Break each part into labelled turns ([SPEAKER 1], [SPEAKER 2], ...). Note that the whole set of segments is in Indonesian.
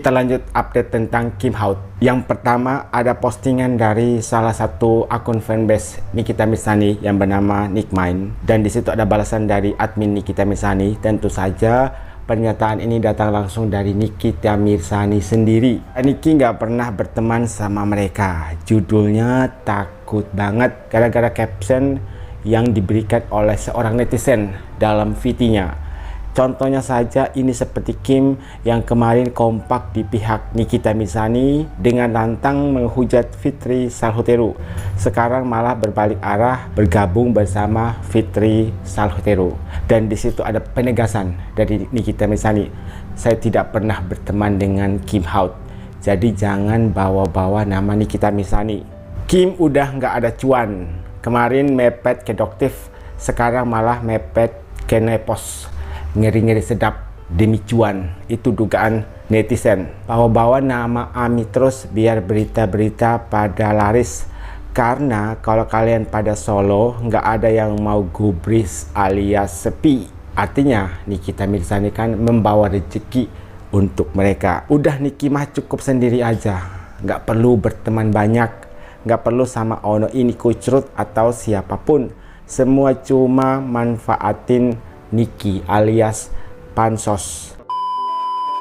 [SPEAKER 1] Kita lanjut update tentang Kim Haut. Yang pertama ada postingan dari salah satu akun fanbase Nikita Mirzani yang bernama Nickmine, dan di situ ada balasan dari admin Nikita Mirzani. Tentu saja pernyataan ini datang langsung dari Nikita Mirzani sendiri. Niki nggak pernah berteman sama mereka. Judulnya takut banget gara-gara caption yang diberikan oleh seorang netizen dalam VT-nya. Contohnya saja ini seperti Kim yang kemarin kompak di pihak Nikita Mirzani dengan lantang menghujat Fitri Salhuteru. Sekarang malah berbalik arah bergabung bersama Fitri Salhuteru. Dan di situ ada penegasan dari Nikita Mirzani. Saya tidak pernah berteman dengan Kim Haut. Jadi jangan bawa-bawa nama Nikita Mirzani. Kim udah nggak ada cuan. Kemarin mepet ke Doktif, sekarang malah mepet ke Nepos. Ngeri-ngeri sedap demi cuan, itu dugaan netizen. Bawa-bawa nama Ami terus biar berita-berita pada laris. Karena kalau kalian pada Solo nggak ada yang mau gubris alias sepi. Artinya Nikita Mirzani kan membawa rezeki untuk mereka. Udah Niki mah cukup sendiri aja, nggak perlu berteman banyak, nggak perlu sama ono ini kucrut atau siapapun. Semua cuma manfaatin Niki alias pansos.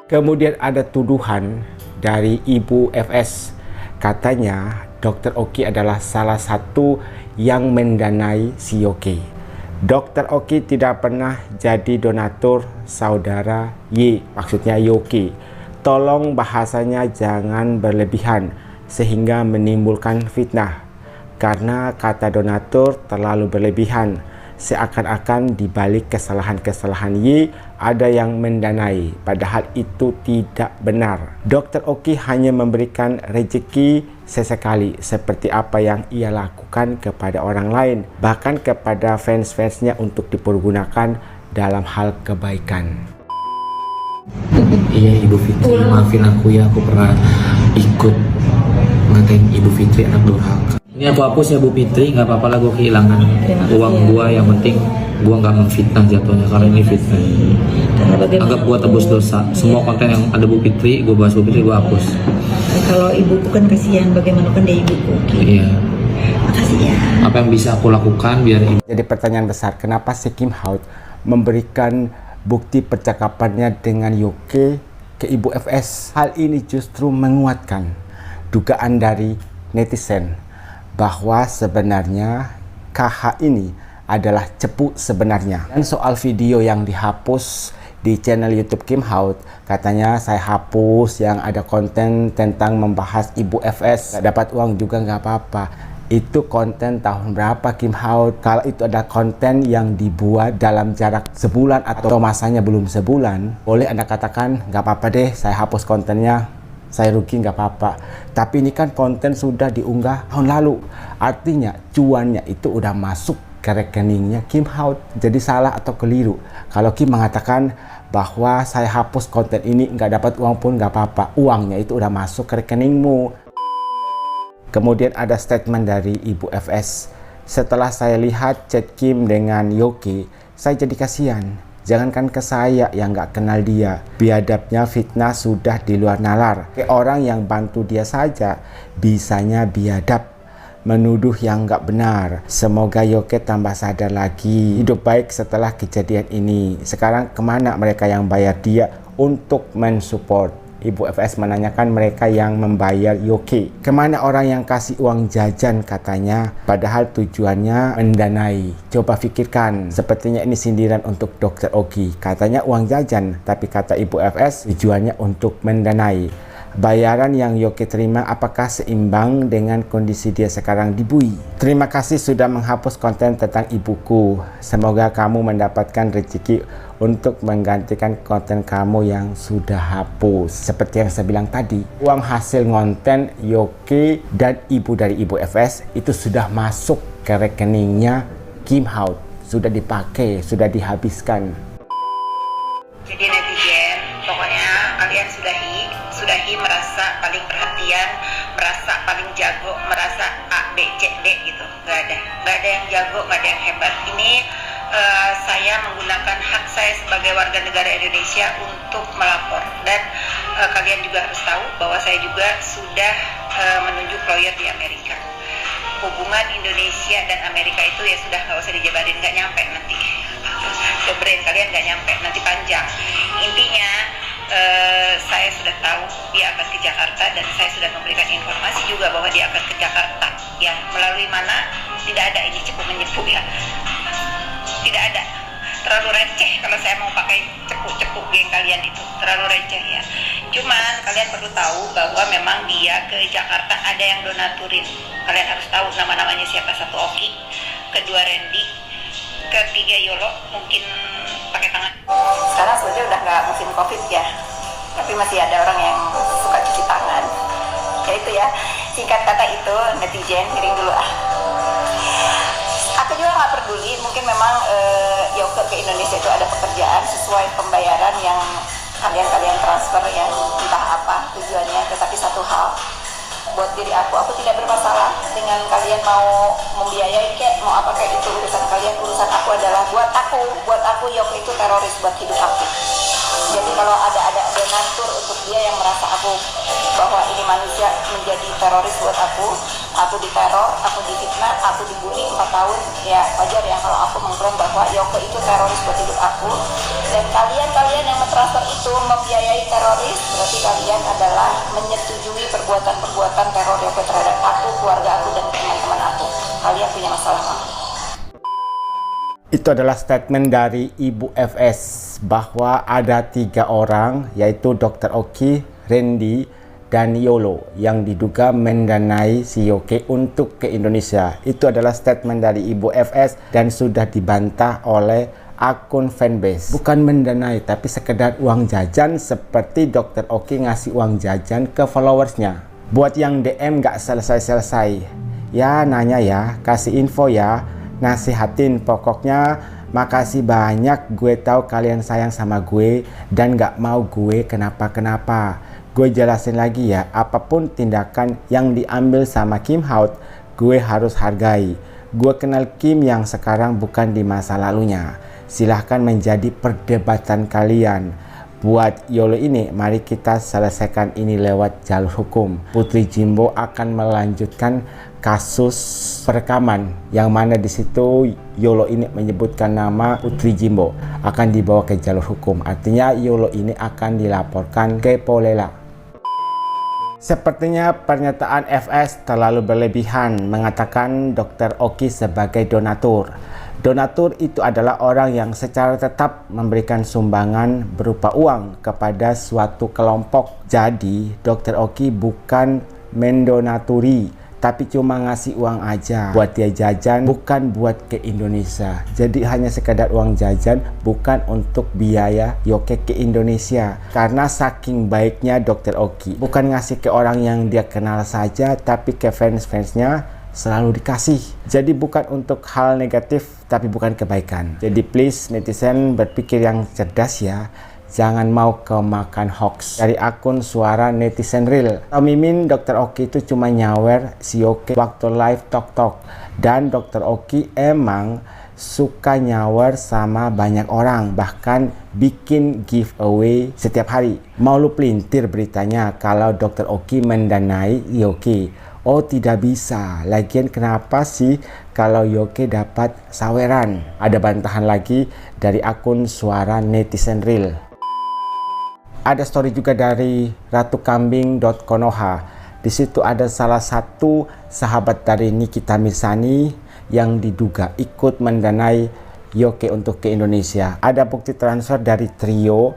[SPEAKER 1] Kemudian ada tuduhan dari Ibu FS. Katanya Dr. Oki adalah salah satu yang mendanai si Yoki. Dr. Oki tidak pernah jadi donatur saudara Y, maksudnya Yoki. Tolong bahasanya jangan berlebihan sehingga menimbulkan fitnah. Karena kata donatur terlalu berlebihan, seakan-akan dibalik kesalahan-kesalahan Y ada yang mendanai, padahal itu tidak benar. Dr. Oki hanya memberikan rezeki sesekali seperti apa yang ia lakukan kepada orang lain, bahkan kepada fans-fansnya untuk dipergunakan dalam hal kebaikan.
[SPEAKER 2] Iya Ibu Fitri, maafin aku ya, aku pernah ikut ngatain Ibu Fitri anak durhaka. Ini aku hapus ya Bu Fitri, nggak apa-apa lah gue kehilangan uang gua, yang penting gua nggak memfitnah jatuhnya, karena ini fitnah. Anggap gua tebus dosa. Semua konten yang ada Bu Fitri, gua bahas Bu Fitri, gua hapus.
[SPEAKER 3] Kalau ibuku kan kasihan, bagaimana kan dia ibuku.
[SPEAKER 2] Iya.
[SPEAKER 3] Makasih ya.
[SPEAKER 2] Apa yang bisa aku lakukan biar ibu.
[SPEAKER 1] Jadi pertanyaan besar, kenapa si Kim Haut memberikan bukti percakapannya dengan Yoke ke Ibu FS? Hal ini justru menguatkan dugaan dari netizen bahwa sebenarnya KH ini adalah cepu sebenarnya. Dan soal video yang dihapus di channel YouTube Kim Haut, katanya saya hapus yang ada konten tentang membahas Ibu FS, gak dapat uang juga nggak apa-apa. Itu konten tahun berapa Kim Haut? Kalau itu ada konten yang dibuat dalam jarak sebulan atau masanya belum sebulan, boleh Anda katakan nggak apa-apa deh, saya hapus kontennya, saya rugi nggak apa-apa. Tapi ini kan konten sudah diunggah tahun lalu, artinya cuannya itu udah masuk ke rekeningnya Kim Haut. Jadi salah atau keliru kalau Kim mengatakan bahwa saya hapus konten ini, nggak dapat uang pun nggak apa-apa, uangnya itu udah masuk ke rekeningmu. Kemudian ada statement dari Ibu FS. Setelah saya lihat chat Kim dengan Yoki, saya jadi kasihan. Jangankan ke saya yang nggak kenal dia, biadabnya fitnah sudah di luar nalar. Ke orang yang bantu dia saja bisanya biadab, menuduh yang nggak benar. Semoga Yoke tambah sadar lagi, hidup baik setelah kejadian ini. Sekarang kemana mereka yang bayar dia untuk mensupport? Ibu FS menanyakan mereka yang membayar Yoke. Kemana orang yang kasih uang jajan katanya, padahal tujuannya mendanai. Coba pikirkan, sepertinya ini sindiran untuk Dr. Oki. Katanya uang jajan, tapi kata Ibu FS tujuannya untuk mendanai. Bayaran yang Yoke terima apakah seimbang dengan kondisi dia sekarang di Bui? Terima kasih sudah menghapus konten tentang ibuku. Semoga kamu mendapatkan rezeki untuk menggantikan konten kamu yang sudah hapus. Seperti yang saya bilang tadi, uang hasil konten Yoke dan ibu dari Ibu FS itu sudah masuk ke rekeningnya Kim Haut. Sudah dipakai, sudah dihabiskan.
[SPEAKER 3] Jadi netizen, pokoknya kalian sudahi merasa paling perhatian, merasa paling jago, merasa A, B, C, D gitu. Gak ada yang jago, gak ada yang hebat. Ini saya menggunakan hak saya sebagai warga negara Indonesia untuk melapor, dan kalian juga harus tahu bahwa saya juga sudah menunjuk lawyer di Amerika. Hubungan Indonesia dan Amerika itu ya sudah nggak usah dijabarin, nggak nyampe nanti. Ke brain kalian nggak nyampe, nanti panjang. Intinya saya sudah tahu dia akan ke Jakarta dan saya sudah memberikan informasi juga bahwa dia akan ke Jakarta. Ya, melalui mana? Tidak ada ini cepu-menyepu ya. Tidak ada. Terlalu receh kalau saya mau pakai cepu-cepu geng kalian itu, terlalu receh ya. Cuman kalian perlu tahu bahwa memang dia ke Jakarta ada yang donaturin. Kalian harus tahu nama-namanya siapa. Satu Oki, kedua Randy, ketiga Yolo, mungkin pakai tangan. Sekarang sebenarnya udah nggak musim COVID ya, tapi masih ada orang yang suka cuci tangan. Ya itu ya, singkat kata itu netizen, miring dulu ah. Aku juga nggak peduli, mungkin memang Yoke ke Indonesia itu ada pekerjaan sesuai pembayaran yang kalian transfer yang entah apa tujuannya. Tetapi satu hal, buat diri aku tidak bermasalah dengan kalian mau membiayai kayak mau apa kayak itu urusan kalian. Urusan aku adalah buat aku Yoke itu teroris buat hidup aku. Jadi kalau ada donatur untuk dia yang merasa aku bahwa ini manusia menjadi teroris buat aku diteror, aku difitnah, aku dibully 4 tahun, ya wajar ya kalau aku mengklaim bahwa Yoke itu teroris buat hidup aku. Dan kalian yang mentransfer itu membiayai teroris, berarti kalian adalah menyetujui perbuatan-perbuatan teror Yoke terhadap aku, keluarga aku, dan teman-teman aku. Kalian punya masalah sama aku.
[SPEAKER 1] Itu adalah statement dari Ibu FS bahwa ada 3 orang, yaitu Dr. Oki, Randy, dan Yolo yang diduga mendanai si Yoke untuk ke Indonesia. Itu adalah statement dari Ibu FS dan sudah dibantah oleh akun fanbase. Bukan mendanai, tapi sekedar uang jajan seperti Dr. Oki ngasih uang jajan ke followersnya. Buat yang DM gak selesai-selesai, ya nanya ya, kasih info ya, nasihatin, pokoknya makasih banyak, gue tahu kalian sayang sama gue dan gak mau gue kenapa-kenapa. Gue jelasin lagi ya, apapun tindakan yang diambil sama Kim Haut, gue harus hargai. Gue kenal Kim yang sekarang bukan di masa lalunya. Silahkan menjadi perdebatan kalian. Buat Yolo ini, mari kita selesaikan ini lewat jalur hukum. Putri Jimbo akan melanjutkan kasus perekaman yang mana di situ Yolo ini menyebutkan nama Putri Jimbo akan dibawa ke jalur hukum. Artinya Yolo ini akan dilaporkan ke Polela. Sepertinya pernyataan FS terlalu berlebihan mengatakan Dr. Oki sebagai donatur. Donatur itu adalah orang yang secara tetap memberikan sumbangan berupa uang kepada suatu kelompok. Jadi Dr. Oki bukan mendonaturi, tapi cuma ngasih uang aja buat dia jajan, bukan buat ke Indonesia. Jadi hanya sekedar uang jajan, bukan untuk biaya Yoke ke Indonesia. Karena saking baiknya Dr. Oki, bukan ngasih ke orang yang dia kenal saja, tapi ke fans-fansnya selalu dikasih. Jadi bukan untuk hal negatif, tapi bukan kebaikan. Jadi please netizen berpikir yang cerdas ya. Jangan mau kemakan hoax dari akun Suara Netizen Real. Mimin Dr. Oki itu cuma nyawer si Yoke waktu live Tok. Dan Dr. Oki emang suka nyawer sama banyak orang, bahkan bikin giveaway setiap hari. Mau lu pelintir beritanya kalau Dr. Oki mendanai Yoke? Oh tidak bisa. Lagian kenapa sih kalau Yoke dapat saweran? Ada bantahan lagi dari akun Suara Netizen Real. Ada story juga dari ratukambing.konoha. Di situ ada salah satu sahabat dari Nikita Mirzani yang diduga ikut mendanai Yoke untuk ke Indonesia. Ada bukti transfer dari trio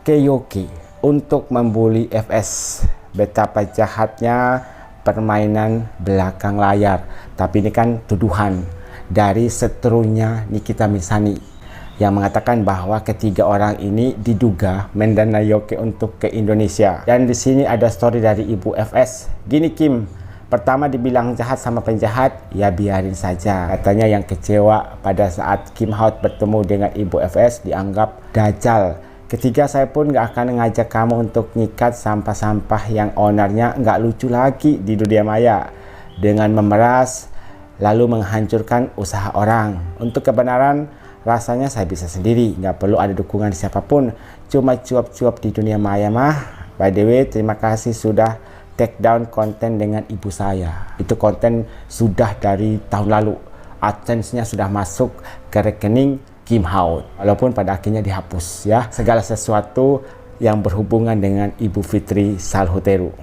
[SPEAKER 1] ke Yoke untuk membuli FS. Betapa jahatnya permainan belakang layar. Tapi ini kan tuduhan dari seterunya Nikita Mirzani yang mengatakan bahwa ketiga orang ini diduga mendanai Yoke untuk ke Indonesia. Dan di sini ada story dari Ibu FS. Gini Kim, pertama dibilang jahat sama penjahat, ya biarin saja. Katanya yang kecewa pada saat Kim Haut bertemu dengan Ibu FS dianggap dajal. Ketiga, saya pun gak akan ngajak kamu untuk nyikat sampah-sampah yang ownernya gak lucu lagi di dunia maya dengan memeras lalu menghancurkan usaha orang. Untuk kebenaran rasanya saya bisa sendiri, nggak perlu ada dukungan siapapun. Cuma cuap-cuap di dunia maya mah By the way, terima kasih sudah take down konten dengan ibu saya. Itu konten sudah dari tahun lalu. AdSense-nya sudah masuk ke rekening Kim Hao. Walaupun pada akhirnya dihapus ya. Segala sesuatu yang berhubungan dengan Ibu Fitri Salhuteru.